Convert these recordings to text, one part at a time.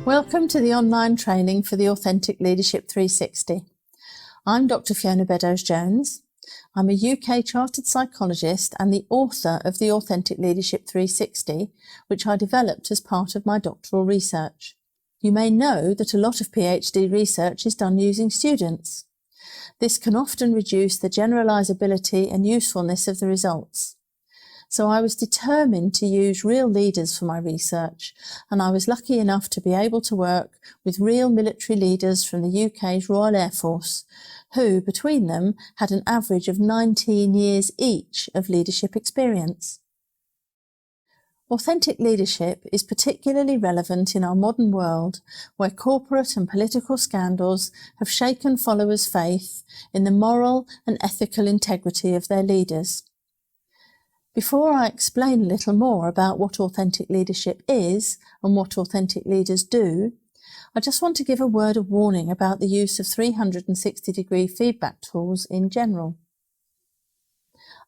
Welcome to the online training for the Authentic Leadership 360. I'm Dr. Fiona Beddoes-Jones. I'm a UK Chartered Psychologist and the author of the Authentic Leadership 360, which I developed as part of my doctoral research. You may know that a lot of PhD research is done using students. This can often reduce the generalisability and usefulness of the results. So I was determined to use real leaders for my research, and I was lucky enough to be able to work with real military leaders from the UK's Royal Air Force, who, between them, had an average of 19 years each of leadership experience. Authentic leadership is particularly relevant in our modern world, where corporate and political scandals have shaken followers' faith in the moral and ethical integrity of their leaders. Before I explain a little more about what authentic leadership is and what authentic leaders do, I just want to give a word of warning about the use of 360-degree feedback tools in general.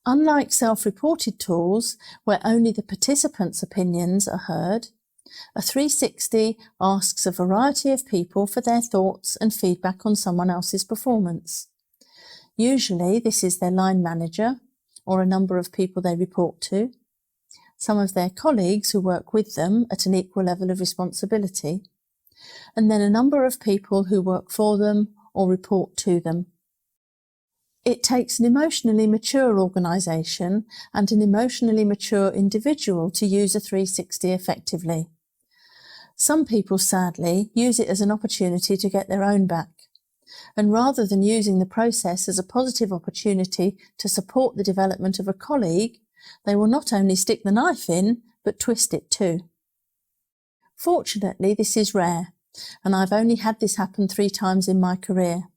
Unlike self-reported tools, where only the participants' opinions are heard, a 360 asks a variety of people for their thoughts and feedback on someone else's performance. Usually this is their line manager, or a number of people they report to, some of their colleagues who work with them at an equal level of responsibility, and then a number of people who work for them or report to them. It takes an emotionally mature organisation and an emotionally mature individual to use a 360 effectively. Some people, sadly, use it as an opportunity to get their own back. And rather than using the process as a positive opportunity to support the development of a colleague, they will not only stick the knife in, but twist it too. Fortunately, this is rare, and I've only had this happen 3 times in my career.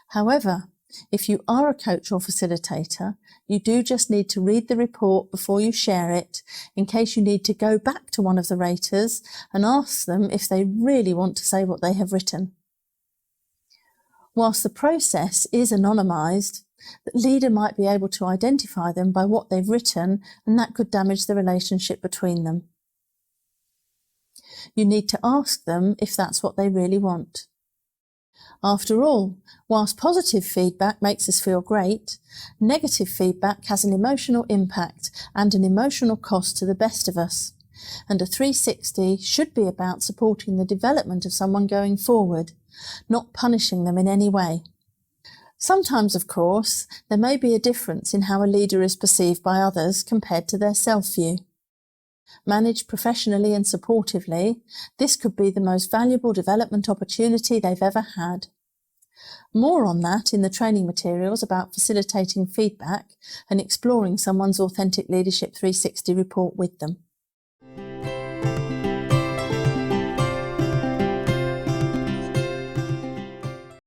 However, if you are a coach or facilitator, you do just need to read the report before you share it, in case you need to go back to one of the raters and ask them if they really want to say what they have written. Whilst the process is anonymised, the leader might be able to identify them by what they've written, and that could damage the relationship between them. You need to ask them if that's what they really want. After all, whilst positive feedback makes us feel great, negative feedback has an emotional impact and an emotional cost to the best of us. And a 360 should be about supporting the development of someone going forward, not punishing them in any way. Sometimes, of course, there may be a difference in how a leader is perceived by others compared to their self-view. Managed professionally and supportively, this could be the most valuable development opportunity they've ever had. More on that in the training materials about facilitating feedback and exploring someone's Authentic Leadership 360 report with them.